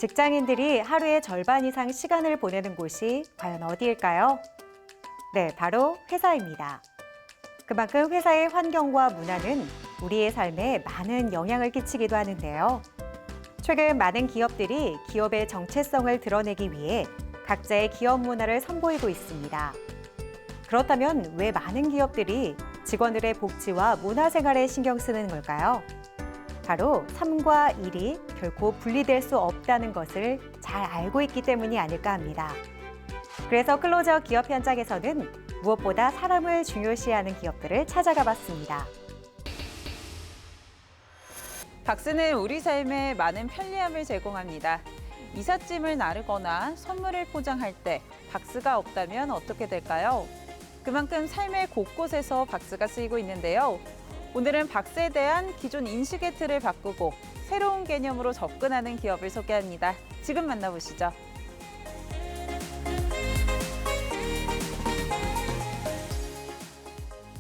직장인들이 하루의 절반 이상 시간을 보내는 곳이 과연 어디일까요? 네, 바로 회사입니다. 그만큼 회사의 환경과 문화는 우리의 삶에 많은 영향을 끼치기도 하는데요. 최근 많은 기업들이 기업의 정체성을 드러내기 위해 각자의 기업 문화를 선보이고 있습니다. 그렇다면 왜 많은 기업들이 직원들의 복지와 문화생활에 신경 쓰는 걸까요? 바로 삶과 일이 결코 분리될 수 없다는 것을 잘 알고 있기 때문이 아닐까 합니다. 그래서 클로저 기업 현장에서는 무엇보다 사람을 중요시하는 기업들을 찾아가 봤습니다. 박스는 우리 삶에 많은 편리함을 제공합니다. 이삿짐을 나르거나 선물을 포장할 때 박스가 없다면 어떻게 될까요? 그만큼 삶의 곳곳에서 박스가 쓰이고 있는데요. 오늘은 박스에 대한 기존 인식의 틀을 바꾸고 새로운 개념으로 접근하는 기업을 소개합니다. 지금 만나보시죠.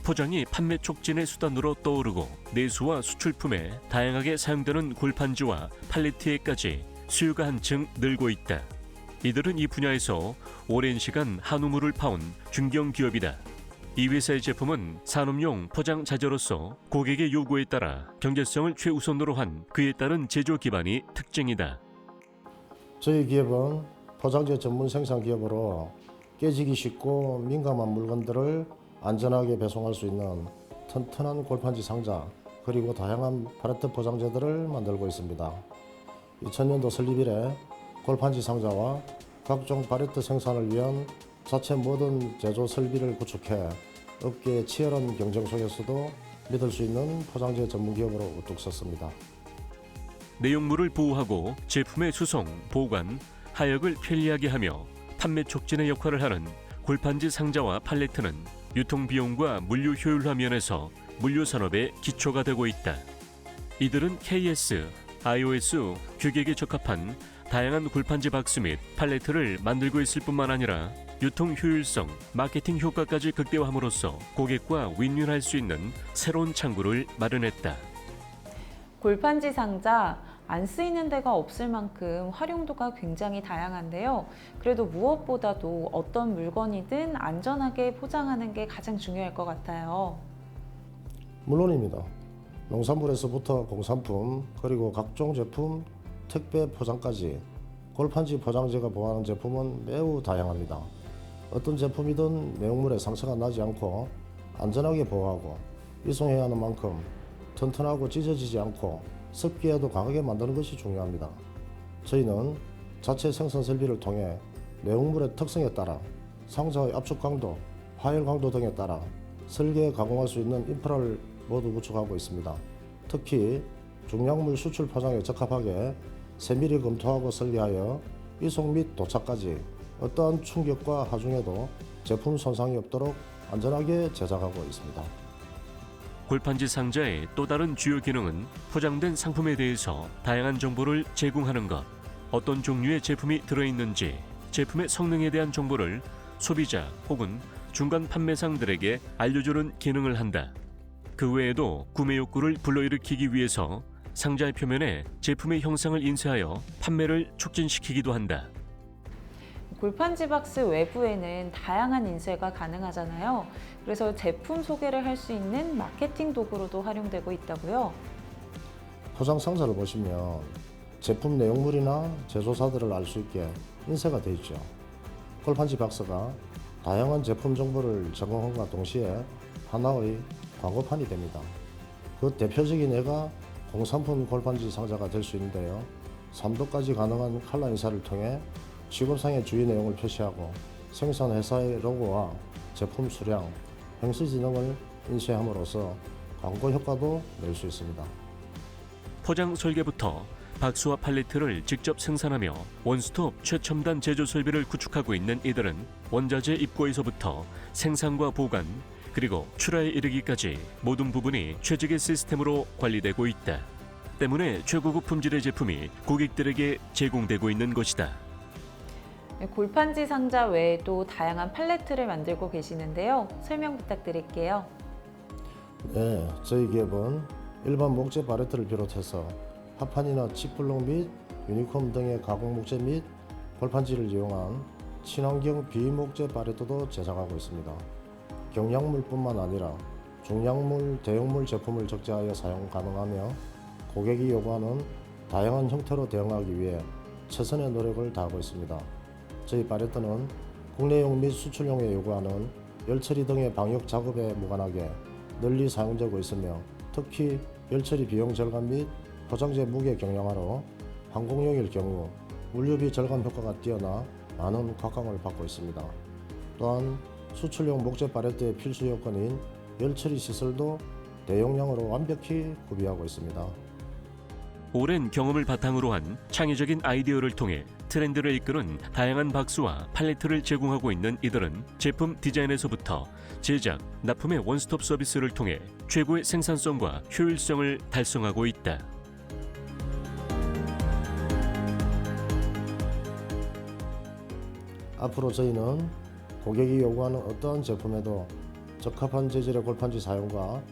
포장이 판매 촉진의 수단으로 떠오르고 내수와 수출품에 다양하게 사용되는 골판지와 팔레트에까지 수요가 한층 늘고 있다. 이들은 이 분야에서 오랜 시간 한우물을 파온 중견 기업이다. 이 회사의 제품은 산업용 포장 자재로서 고객의 요구에 따라 경제성을 최우선으로 한 그에 따른 제조 기반이 특징이다. 저희 기업은 포장재 전문 생산 기업으로 깨지기 쉽고 민감한 물건들을 안전하게 배송할 수 있는 튼튼한 골판지 상자 그리고 다양한 팔레트 포장재들을 만들고 있습니다. 2000년도 설립 이래 골판지 상자와 각종 팔레트 생산을 위한 자체 모든 제조 설비를 구축해 업계의 치열한 경쟁 속에서도 믿을 수 있는 포장재 전문 기업으로 우뚝 섰습니다. 내용물을 보호하고 제품의 수송, 보관, 하역을 편리하게 하며 판매 촉진의 역할을 하는 골판지 상자와 팔레트는 유통비용과 물류 효율화 면에서 물류산업의 기초가 되고 있다. 이들은 KS, iOS 규격에 적합한 다양한 골판지 박스 및 팔레트를 만들고 있을 뿐만 아니라 유통 효율성, 마케팅 효과까지 극대화함으로써 고객과 윈윈할 수 있는 새로운 창구를 마련했다. 골판지 상자, 안 쓰이는 데가 없을 만큼 활용도가 굉장히 다양한데요. 그래도 무엇보다도 어떤 물건이든 안전하게 포장하는 게 가장 중요할 것 같아요. 물론입니다. 농산물에서부터 공산품, 그리고 각종 제품, 택배 포장까지 골판지 포장재가 보호하는 제품은 매우 다양합니다. 어떤 제품이든 내용물에 상처가 나지 않고 안전하게 보호하고 이송해야 하는 만큼 튼튼하고 찢어지지 않고 습기에도 강하게 만드는 것이 중요합니다. 저희는 자체 생산 설비를 통해 내용물의 특성에 따라 상자의 압축 강도, 파열 강도 등에 따라 설계 가공할 수 있는 인프라를 모두 구축하고 있습니다. 특히 중량물 수출 포장에 적합하게 세밀히 검토하고 설계하여 이송 및 도착까지 어떠한 충격과 하중에도 제품 손상이 없도록 안전하게 제작하고 있습니다. 골판지 상자의 또 다른 주요 기능은 포장된 상품에 대해서 다양한 정보를 제공하는 것, 어떤 종류의 제품이 들어있는지, 제품의 성능에 대한 정보를 소비자 혹은 중간 판매상들에게 알려주는 기능을 한다. 그 외에도 구매 욕구를 불러일으키기 위해서 상자의 표면에 제품의 형상을 인쇄하여 판매를 촉진시키기도 한다. 골판지 박스 외부에는 다양한 인쇄가 가능하잖아요. 그래서 제품 소개를 할 수 있는 마케팅 도구로도 활용되고 있다고요. 포장 상자를 보시면 제품 내용물이나 제조사들을 알 수 있게 인쇄가 되어 있죠. 골판지 박스가 다양한 제품 정보를 제공함과 동시에 하나의 광고판이 됩니다. 그 대표적인 예가 공산품 골판지 상자가 될 수 있는데요. 3도까지 가능한 칼라 인쇄를 통해 직업상의 주의 내용을 표시하고 생산 회사의 로고와 제품 수량, 행수지 등을 인쇄함으로써 광고 효과도 낼 수 있습니다. 포장 설계부터 박스와 팔레트를 직접 생산하며 원스톱 최첨단 제조 설비를 구축하고 있는 이들은 원자재 입고에서부터 생산과 보관, 그리고 출하에 이르기까지 모든 부분이 최적의 시스템으로 관리되고 있다. 때문에 최고급 품질의 제품이 고객들에게 제공되고 있는 것이다. 골판지 상자 외에도 다양한 팔레트를 만들고 계시는데요. 설명 부탁드릴게요. 네, 저희 기업은 일반 목재 팔레트를 비롯해서 합판이나 칩블록 및 유니폼 등의 가공 목재 및 골판지를 이용한 친환경 비목재 팔레트도 제작하고 있습니다. 경량물뿐만 아니라 중량물, 대용물 제품을 적재하여 사용 가능하며 고객이 요구하는 다양한 형태로 대응하기 위해 최선의 노력을 다하고 있습니다. 저희 팔레트는 국내용 및 수출용에 요구하는 열처리 등의 방역 작업에 무관하게 널리 사용되고 있으며 특히 열처리 비용 절감 및 포장재 무게 경량화로 항공용일 경우 물류비 절감 효과가 뛰어나 많은 각광을 받고 있습니다. 또한 수출용 목재 팔레트의 필수 요건인 열처리 시설도 대용량으로 완벽히 구비하고 있습니다. 오랜 경험을 바탕으로 한 창의적인 아이디어를 통해 트렌드를 이끄는 다양한 박스와 팔레트를 제공하고 있는 이들은 제품 디자인에서부터 제작, 납품의 원스톱 서비스를 통해 최고의 생산성과 효율성을 달성하고 있다. 앞으로 저희는 고객이 요구하는 어떠한 제품에도 적합한 재질의 골판지 사용과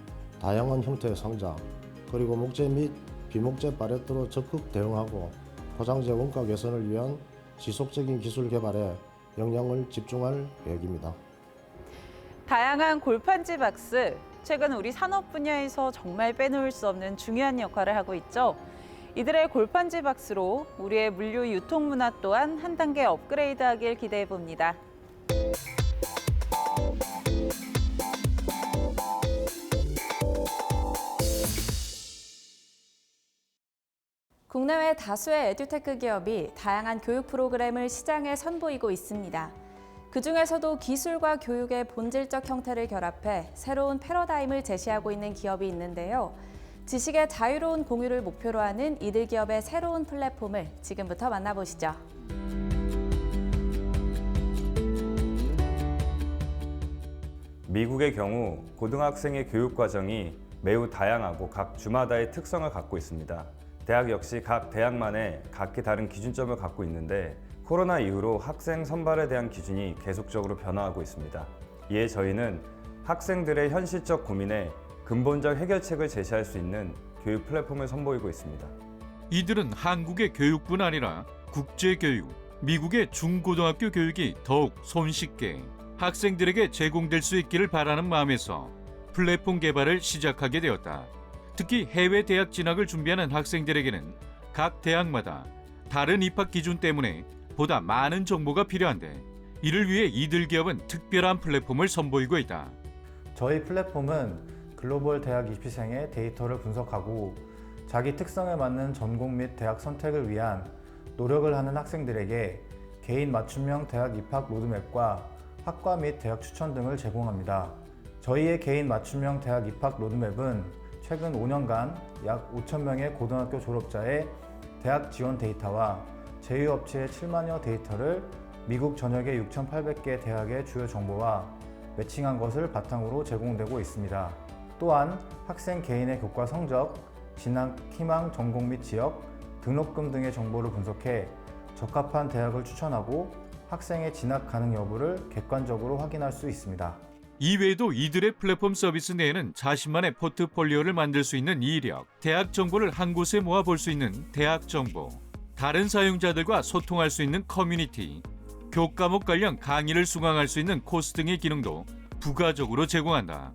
다양한 형태의 상자, 그리고 목재 및 비목재 팔레트로 적극 대응하고 포장재 원가 개선을 위한 지속적인 기술 개발에 역량을 집중할 계획입니다. 다양한 골판지 박스, 최근 우리 산업 분야에서 정말 빼놓을 수 없는 중요한 역할을 하고 있죠. 이들의 골판지 박스로 우리의 물류 유통 문화 또한 한 단계 업그레이드하길 기대해 봅니다. 국내외 다수의 에듀테크 기업이 다양한 교육 프로그램을 시장에 선보이고 있습니다. 그중에서도 기술과 교육의 본질적 형태를 결합해 새로운 패러다임을 제시하고 있는 기업이 있는데요. 지식의 자유로운 공유를 목표로 하는 이들 기업의 새로운 플랫폼을 지금부터 만나보시죠. 미국의 경우 고등학생의 교육 과정이 매우 다양하고 각 주마다의 특성을 갖고 있습니다. 대학 역시 각 대학만의 각기 다른 기준점을 갖고 있는데 코로나 이후로 학생 선발에 대한 기준이 계속적으로 변화하고 있습니다. 이에 저희는 학생들의 현실적 고민에 근본적 해결책을 제시할 수 있는 교육 플랫폼을 선보이고 있습니다. 이들은 한국의 교육뿐 아니라 국제교육, 미국의 중고등학교 교육이 더욱 손쉽게 학생들에게 제공될 수 있기를 바라는 마음에서 플랫폼 개발을 시작하게 되었다. 특히 해외 대학 진학을 준비하는 학생들에게는 각 대학마다 다른 입학 기준 때문에 보다 많은 정보가 필요한데 이를 위해 이들 기업은 특별한 플랫폼을 선보이고 있다. 저희 플랫폼은 글로벌 대학 입시생의 데이터를 분석하고 자기 특성에 맞는 전공 및 대학 선택을 위한 노력을 하는 학생들에게 개인 맞춤형 대학 입학 로드맵과 학과 및 대학 추천 등을 제공합니다. 저희의 개인 맞춤형 대학 입학 로드맵은 최근 5년간 약 5,000명의 고등학교 졸업자의 대학 지원 데이터와 제휴업체의 7만여 데이터를 미국 전역의 6,800개 대학의 주요 정보와 매칭한 것을 바탕으로 제공되고 있습니다. 또한 학생 개인의 교과 성적, 진학 희망 전공 및 지역, 등록금 등의 정보를 분석해 적합한 대학을 추천하고 학생의 진학 가능 여부를 객관적으로 확인할 수 있습니다. 이외에도 이들의 플랫폼 서비스 내에는 자신만의 포트폴리오를 만들 수 있는 이력, 대학 정보를 한 곳에 모아 볼 수 있는 대학 정보, 다른 사용자들과 소통할 수 있는 커뮤니티, 교과목 관련 강의를 수강할 수 있는 코스 등의 기능도 부가적으로 제공한다.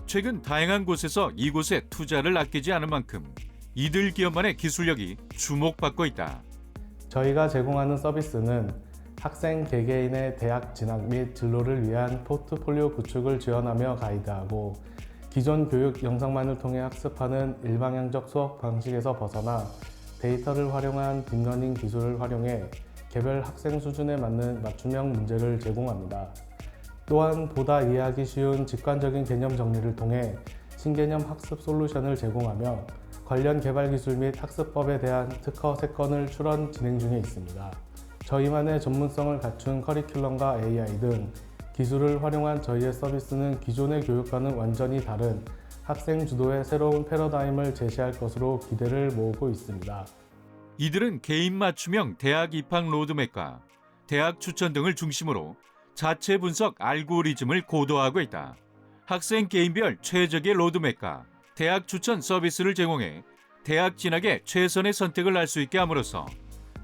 최근 다양한 곳에서 이곳에 투자를 아끼지 않은 만큼 이들 기업만의 기술력이 주목받고 있다. 저희가 제공하는 서비스는 학생 개개인의 대학 진학 및 진로를 위한 포트폴리오 구축을 지원하며 가이드하고 기존 교육 영상만을 통해 학습하는 일방향적 수업 방식에서 벗어나 데이터를 활용한 딥러닝 기술을 활용해 개별 학생 수준에 맞는 맞춤형 문제를 제공합니다. 또한 보다 이해하기 쉬운 직관적인 개념 정리를 통해 신개념 학습 솔루션을 제공하며 관련 개발 기술 및 학습법에 대한 특허 3건을 출원 진행 중에 있습니다. 저희만의 전문성을 갖춘 커리큘럼과 AI 등 기술을 활용한 저희의 서비스는 기존의 교육과는 완전히 다른 학생 주도의 새로운 패러다임을 제시할 것으로 기대를 모으고 있습니다. 이들은 개인 맞춤형 대학 입학 로드맵과 대학 추천 등을 중심으로 자체 분석 알고리즘을 고도화하고 있다. 학생 개인별 최적의 로드맵과 대학 추천 서비스를 제공해 대학 진학에 최선의 선택을 할 수 있게 함으로써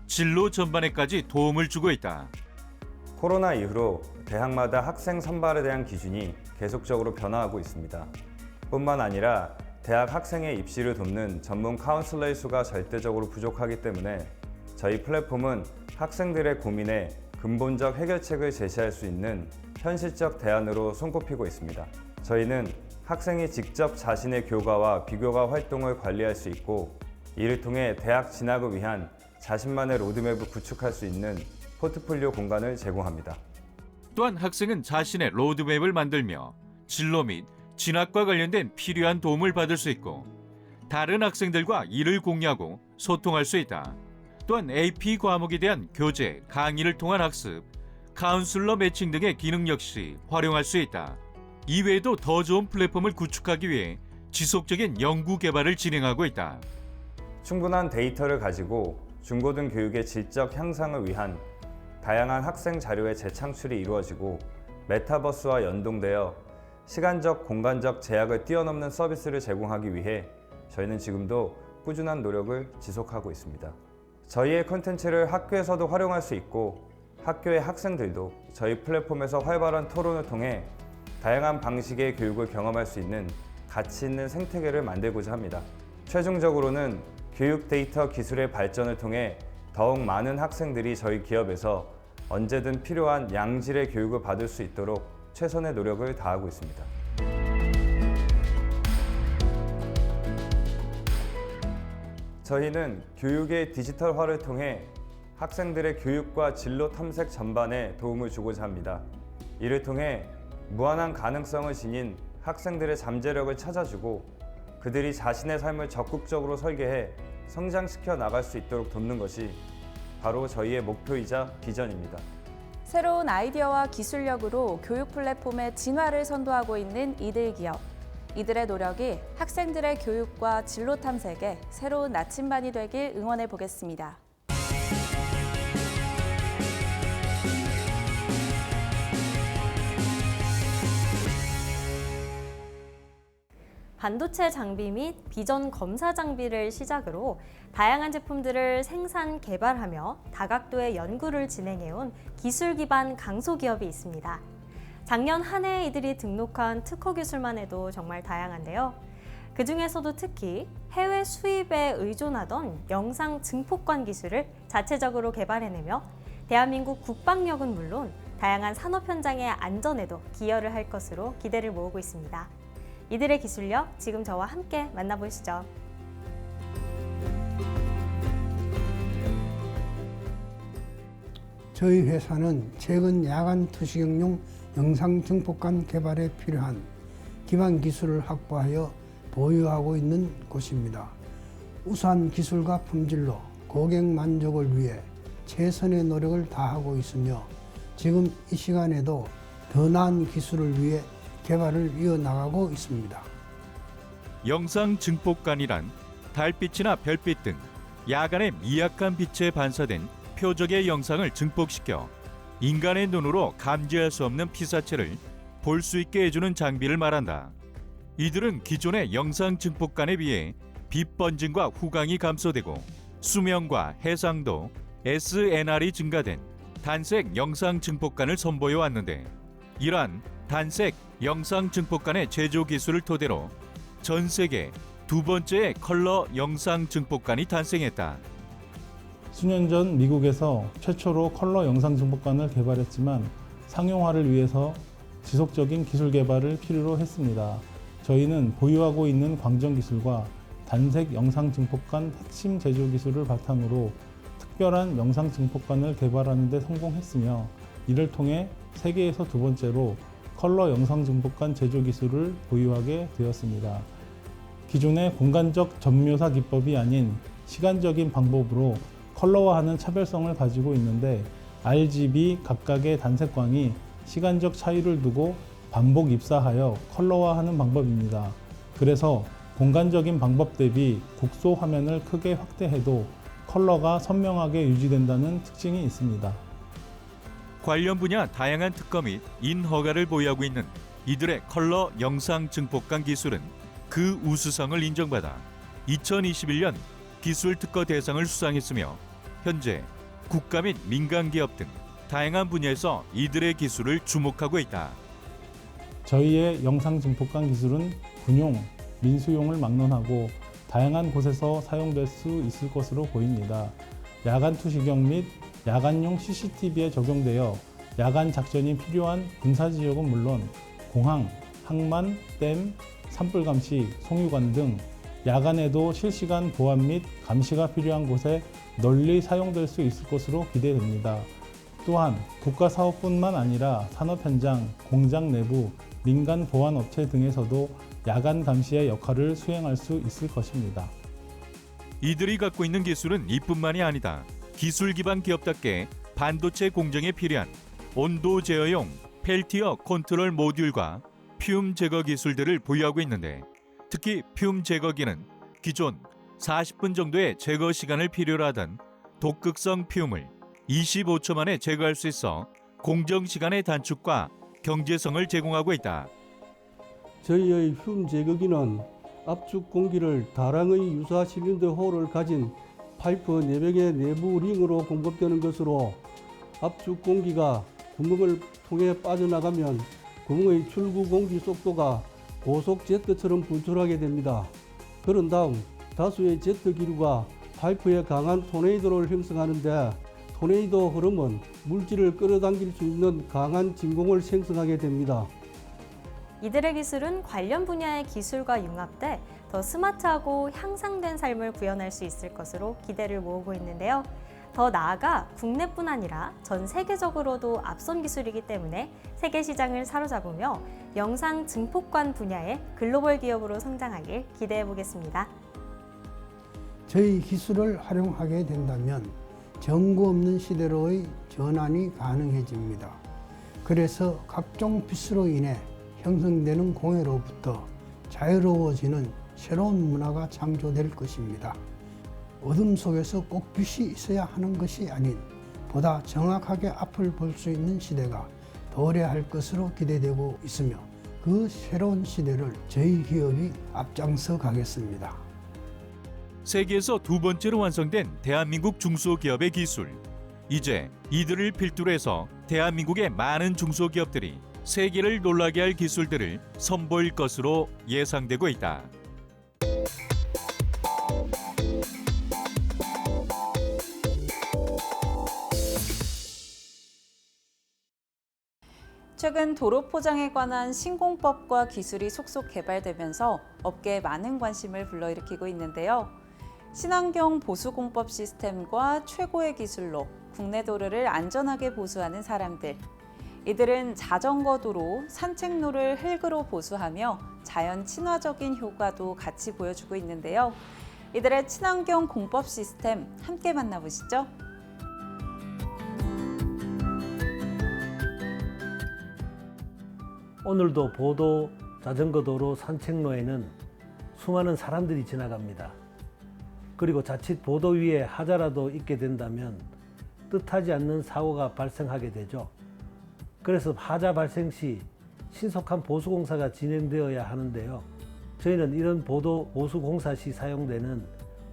진로 전반에까지 도움을 주고 있다. 코로나 이후로 대학마다 학생 선발에 대한 기준이 계속적으로 변화하고 있습니다. 뿐만 아니라 대학 학생의 입시를 돕는 전문 카운슬러의 수가 절대적으로 부족하기 때문에 저희 플랫폼은 학생들의 고민에 근본적 해결책을 제시할 수 있는 현실적 대안으로 손꼽히고 있습니다. 저희는 학생이 직접 자신의 교과와 비교과 활동을 관리할 수 있고 이를 통해 대학 진학을 위한 자신만의 로드맵을 구축할 수 있는 포트폴리오 공간을 제공합니다. 또한 학생은 자신의 로드맵을 만들며 진로 및 진학과 관련된 필요한 도움을 받을 수 있고 다른 학생들과 이를 공유하고 소통할 수 있다. 또한 AP 과목에 대한 교재, 강의를 통한 학습, 카운슬러 매칭 등의 기능 역시 활용할 수 있다. 이외에도 더 좋은 플랫폼을 구축하기 위해 지속적인 연구 개발을 진행하고 있다. 충분한 데이터를 가지고 중고등 교육의 질적 향상을 위한 다양한 학생 자료의 재창출이 이루어지고 메타버스와 연동되어 시간적, 공간적 제약을 뛰어넘는 서비스를 제공하기 위해 저희는 지금도 꾸준한 노력을 지속하고 있습니다. 저희의 콘텐츠를 학교에서도 활용할 수 있고 학교의 학생들도 저희 플랫폼에서 활발한 토론을 통해 다양한 방식의 교육을 경험할 수 있는 가치 있는 생태계를 만들고자 합니다. 최종적으로는 교육 데이터 기술의 발전을 통해 더욱 많은 학생들이 저희 기업에서 언제든 필요한 양질의 교육을 받을 수 있도록 최선의 노력을 다하고 있습니다. 저희는 교육의 디지털화를 통해 학생들의 교육과 진로 탐색 전반에 도움을 주고자 합니다. 이를 통해 무한한 가능성을 지닌 학생들의 잠재력을 찾아주고 그들이 자신의 삶을 적극적으로 설계해 성장시켜 나갈 수 있도록 돕는 것이 바로 저희의 목표이자 비전입니다. 새로운 아이디어와 기술력으로 교육 플랫폼의 진화를 선도하고 있는 이들 기업. 이들의 노력이 학생들의 교육과 진로 탐색에 새로운 나침반이 되길 응원해 보겠습니다. 반도체 장비 및 비전 검사 장비를 시작으로 다양한 제품들을 생산, 개발하며 다각도의 연구를 진행해온 기술 기반 강소기업이 있습니다. 작년 한 해 이들이 등록한 특허 기술만 해도 정말 다양한데요. 그 중에서도 특히 해외 수입에 의존하던 영상 증폭관 기술을 자체적으로 개발해내며 대한민국 국방력은 물론 다양한 산업 현장의 안전에도 기여를 할 것으로 기대를 모으고 있습니다. 이들의 기술력 지금 저와 함께 만나보시죠. 저희 회사는 최근 야간 투시경용 영상 증폭관 개발에 필요한 기반 기술을 확보하여 보유하고 있는 곳입니다. 우수한 기술과 품질로 고객 만족을 위해 최선의 노력을 다하고 있으며 지금 이 시간에도 더 나은 기술을 위해 개발을 이어나가고 있습니다. 영상 증폭관이란 달빛이나 별빛 등 야간의 미약한 빛에 반사된 표적의 영상을 증폭시켜 인간의 눈으로 감지할 수 없는 피사체를 볼 수 있게 해주는 장비를 말한다. 이들은 기존의 영상 증폭관에 비해 빛 번짐과 후광이 감소되고 수명과 해상도, SNR이 증가된 단색 영상 증폭관을 선보여 왔는데 이러한 단색 영상 증폭관의 제조 기술을 토대로 전 세계 두 번째의 컬러 영상 증폭관이 탄생했다. 수년 전 미국에서 최초로 컬러 영상 증폭관을 개발했지만 상용화를 위해서 지속적인 기술 개발을 필요로 했습니다. 저희는 보유하고 있는 광정 기술과 단색 영상 증폭관 핵심 제조 기술을 바탕으로 특별한 영상 증폭관을 개발하는 데 성공했으며 이를 통해 세계에서 두 번째로 컬러 영상 증폭관 제조 기술을 보유하게 되었습니다. 기존의 공간적 점묘사 기법이 아닌 시간적인 방법으로 컬러화하는 차별성을 가지고 있는데 RGB 각각의 단색광이 시간적 차이를 두고 반복 입사하여 컬러화하는 방법입니다. 그래서 공간적인 방법 대비 국소 화면을 크게 확대해도 컬러가 선명하게 유지된다는 특징이 있습니다. 관련 분야 다양한 특허 및 인허가를 보유하고 있는 이들의 컬러 영상 증폭관 기술은 그 우수성을 인정받아 2021년 기술 특허 대상을 수상했으며 현재 국가 및 민간 기업 등 다양한 분야에서 이들의 기술을 주목하고 있다. 저희의 영상 증폭관 기술은 군용, 민수용을 막론하고 다양한 곳에서 사용될 수 있을 것으로 보입니다. 야간 투시경 및 야간용 CCTV에 적용되어 야간 작전이 필요한 군사지역은 물론 공항, 항만, 댐, 산불 감시, 송유관 등 야간에도 실시간 보안 및 감시가 필요한 곳에 널리 사용될 수 있을 것으로 기대됩니다. 또한 국가 사업뿐만 아니라 산업 현장, 공장 내부, 민간 보안 업체 등에서도 야간 감시의 역할을 수행할 수 있을 것입니다. 이들이 갖고 있는 기술은 이뿐만이 아니다. 기술 기반 기업답게 반도체 공정에 필요한 온도 제어용 펠티어 컨트롤 모듈과 퓨움 제거 기술들을 보유하고 있는데, 특히 퓨움 제거기는 기존 40분 정도의 제거 시간을 필요로 하던 독극성 퓨움을 25초 만에 제거할 수 있어 공정 시간의 단축과 경제성을 제공하고 있다. 저희의 퓨움 제거기는 압축 공기를 다량의 유사 실린더 홀을 가진 파이프 내벽의 내부 링으로 공급되는 것으로 압축 공기가 구멍을 통해 빠져나가면 구멍의 출구 공기 속도가 고속 제트처럼 분출하게 됩니다. 그런 다음 다수의 제트 기류가 파이프에 강한 토네이도를 형성하는데, 토네이도 흐름은 물질을 끌어당길 수 있는 강한 진공을 생성하게 됩니다. 이들의 기술은 관련 분야의 기술과 융합돼 더 스마트하고 향상된 삶을 구현할 수 있을 것으로 기대를 모으고 있는데요. 더 나아가 국내뿐 아니라 전 세계적으로도 앞선 기술이기 때문에 세계 시장을 사로잡으며 영상 증폭관 분야의 글로벌 기업으로 성장하길 기대해 보겠습니다. 저희 기술을 활용하게 된다면 정구 없는 시대로의 전환이 가능해집니다. 그래서 각종 빛으로 인해 형성되는 공해로부터 자유로워지는 새로운 문화가 창조될 것입니다. 어둠 속에서 꼭 빛이 있어야 하는 것이 아닌 보다 정확하게 앞을 볼 수 있는 시대가 도래할 것으로 기대되고 있으며, 그 새로운 시대를 저희 기업이 앞장서 가겠습니다. 세계에서 두 번째로 완성된 대한민국 중소기업의 기술. 이제 이들을 필두로 해서 대한민국의 많은 중소기업들이 세계를 놀라게 할 기술들을 선보일 것으로 예상되고 있다. 최근 도로 포장에 관한 신공법과 기술이 속속 개발되면서 업계에 많은 관심을 불러일으키고 있는데요. 친환경 보수공법 시스템과 최고의 기술로 국내 도로를 안전하게 보수하는 사람들. 이들은 자전거 도로, 산책로를 흙으로 보수하며 자연 친화적인 효과도 같이 보여주고 있는데요. 이들의 친환경 공법 시스템 함께 만나보시죠. 오늘도 보도, 자전거 도로, 산책로에는 수많은 사람들이 지나갑니다. 그리고 자칫 보도 위에 하자라도 있게 된다면 뜻하지 않는 사고가 발생하게 되죠. 그래서 하자 발생 시 신속한 보수공사가 진행되어야 하는데요. 저희는 이런 보도 보수공사 시 사용되는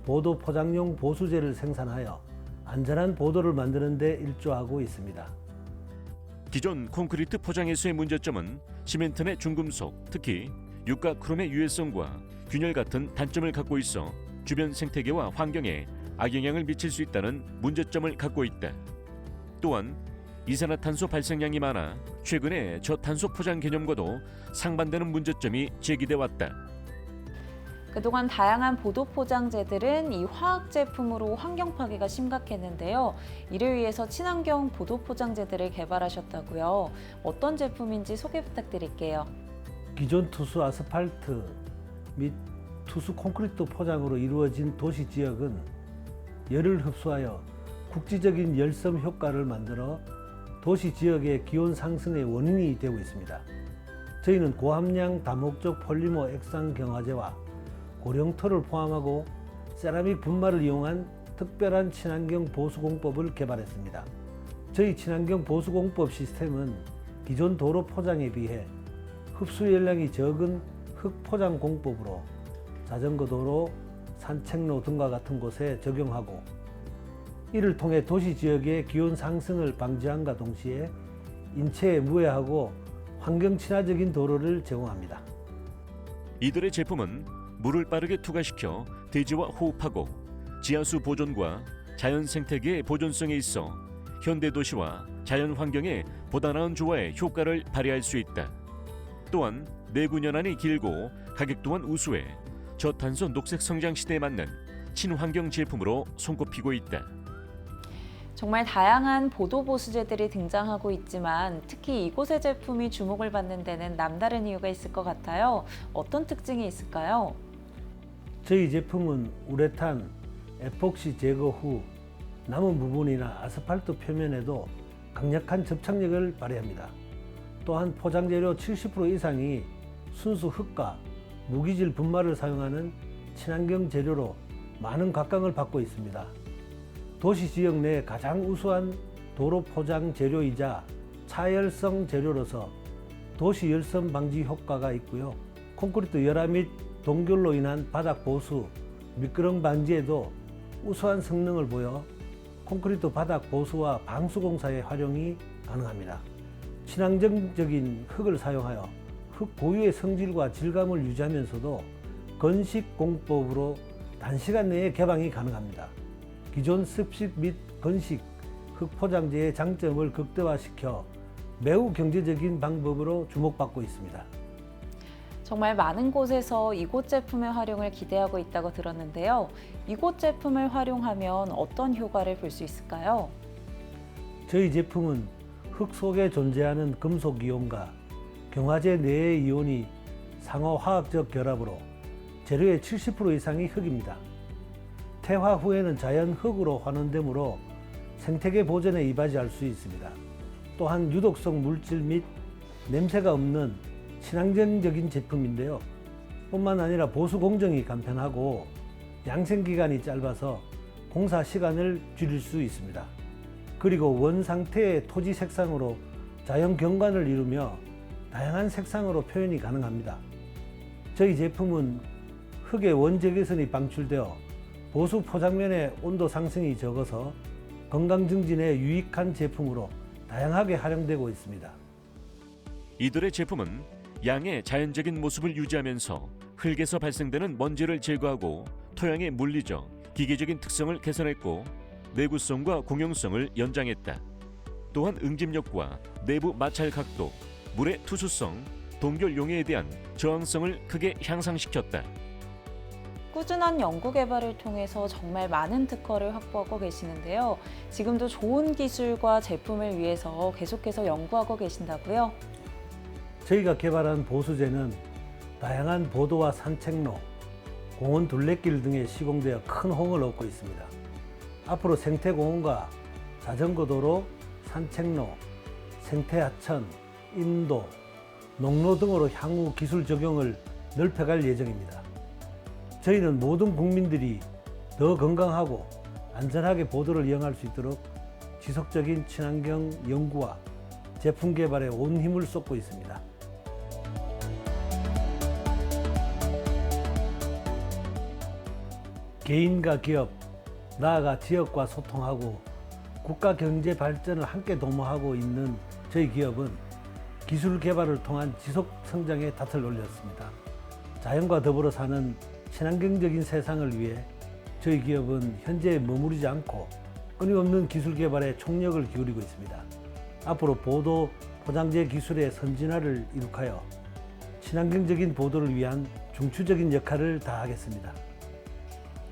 보도 포장용 보수제를 생산하여 안전한 보도를 만드는 데 일조하고 있습니다. 기존 콘크리트 포장에서의 문제점은 시멘트 내 중금속, 특히 유가 크롬의 유해성과 균열 같은 단점을 갖고 있어 주변 생태계와 환경에 악영향을 미칠 수 있다는 문제점을 갖고 있다. 또한 이산화탄소 발생량이 많아 최근에 저탄소 포장 개념과도 상반되는 문제점이 제기돼 왔다. 그동안 다양한 보도 포장재들은 이 화학 제품으로 환경 파괴가 심각했는데요. 이를 위해서 친환경 보도 포장재들을 개발하셨다고요. 어떤 제품인지 소개 부탁드릴게요. 기존 투수 아스팔트 및 투수 콘크리트 포장으로 이루어진 도시 지역은 열을 흡수하여 국지적인 열섬 효과를 만들어 도시 지역의 기온 상승의 원인이 되고 있습니다. 저희는 고함량 다목적 폴리머 액상 경화제와 고령토를 포함하고 세라믹 분말을 이용한 특별한 친환경 보수공법을 개발했습니다. 저희 친환경 보수공법 시스템은 기존 도로 포장에 비해 흡수 열량이 적은 흙포장 공법으로 자전거 도로, 산책로 등과 같은 곳에 적용하고 이를 통해 도시 지역의 기온 상승을 방지함과 동시에 인체에 무해하고 환경 친화적인 도로를 제공합니다. 이들의 제품은 물을 빠르게 투과시켜 대지와 호흡하고 지하수 보존과 자연 생태계의 보존성에 있어 현대 도시와 자연 환경의 보다 나은 조화의 효과를 발휘할 수 있다. 또한 내구 연한이 길고 가격 또한 우수해 저탄소 녹색 성장 시대에 맞는 친환경 제품으로 손꼽히고 있다. 정말 다양한 보도 보수제들이 등장하고 있지만 특히 이곳의 제품이 주목을 받는 데는 남다른 이유가 있을 것 같아요. 어떤 특징이 있을까요? 저희 제품은 우레탄, 에폭시 제거 후 남은 부분이나 아스팔트 표면에도 강력한 접착력을 발휘합니다. 또한 포장재료 70% 이상이 순수 흙과 무기질 분말을 사용하는 친환경 재료로 많은 각광을 받고 있습니다. 도시 지역 내 가장 우수한 도로 포장 재료이자 차열성 재료로서 도시 열섬 방지 효과가 있고요. 콘크리트 열화 및 동결로 인한 바닥 보수, 미끄럼 방지에도 우수한 성능을 보여 콘크리트 바닥 보수와 방수 공사에 활용이 가능합니다. 친환경적인 흙을 사용하여 흙 고유의 성질과 질감을 유지하면서도 건식 공법으로 단시간 내에 개방이 가능합니다. 기존 습식 및 건식 흙 포장재의 장점을 극대화시켜 매우 경제적인 방법으로 주목받고 있습니다. 정말 많은 곳에서 이곳 제품의 활용을 기대하고 있다고 들었는데요. 이곳 제품을 활용하면 어떤 효과를 볼 수 있을까요? 저희 제품은 흙 속에 존재하는 금속 이온과 경화제 내의 이온이 상호 화학적 결합으로 재료의 70% 이상이 흙입니다. 태화 후에는 자연 흙으로 환원되므로 생태계 보존에 이바지할 수 있습니다. 또한 유독성 물질 및 냄새가 없는 친환경적인 제품인데요. 뿐만 아니라 보수 공정이 간편하고 양생 기간이 짧아서 공사 시간을 줄일 수 있습니다. 그리고 원 상태의 토지 색상으로 자연 경관을 이루며 다양한 색상으로 표현이 가능합니다. 저희 제품은 흙의 원적외선이 방출되어 보수 포장면의 온도 상승이 적어서 건강 증진에 유익한 제품으로 다양하게 활용되고 있습니다. 이들의 제품은 양의 자연적인 모습을 유지하면서 흙에서 발생되는 먼지를 제거하고 토양의 물리적, 기계적인 특성을 개선했고 내구성과 공용성을 연장했다. 또한 응집력과 내부 마찰 각도, 물의 투수성, 동결 용해에 대한 저항성을 크게 향상시켰다. 꾸준한 연구 개발을 통해서 정말 많은 특허를 확보하고 계시는데요. 지금도 좋은 기술과 제품을 위해서 계속해서 연구하고 계신다고요? 저희가 개발한 보수제는 다양한 보도와 산책로, 공원 둘레길 등에 시공되어 큰 호응을 얻고 있습니다. 앞으로 생태공원과 자전거도로, 산책로, 생태하천, 인도, 농로 등으로 향후 기술 적용을 넓혀갈 예정입니다. 저희는 모든 국민들이 더 건강하고 안전하게 보도를 이용할 수 있도록 지속적인 친환경 연구와 제품 개발에 온 힘을 쏟고 있습니다. 개인과 기업, 나아가 지역과 소통하고 국가 경제 발전을 함께 도모하고 있는 저희 기업은 기술 개발을 통한 지속 성장에 닻을 올렸습니다. 자연과 더불어 사는 친환경적인 세상을 위해 저희 기업은 현재 머무르지 않고 끊임없는 기술 개발에 총력을 기울이고 있습니다. 앞으로 보도, 포장재 기술의 선진화를 이룩하여 친환경적인 보도를 위한 중추적인 역할을 다하겠습니다.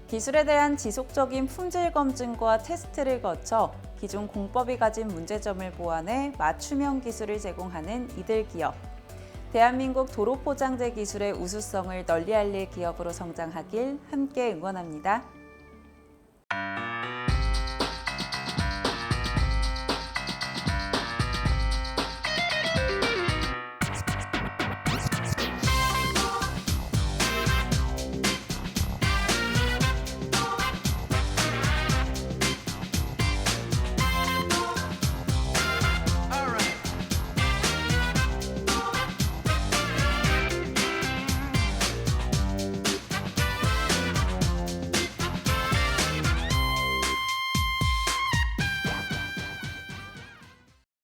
기술에 대한 지속적인 품질 검증과 테스트를 거쳐 기존 공법이 가진 문제점을 보완해 맞춤형 기술을 제공하는 이들 기업. 대한민국 도로 포장재 기술의 우수성을 널리 알릴 기업으로 성장하길 함께 응원합니다.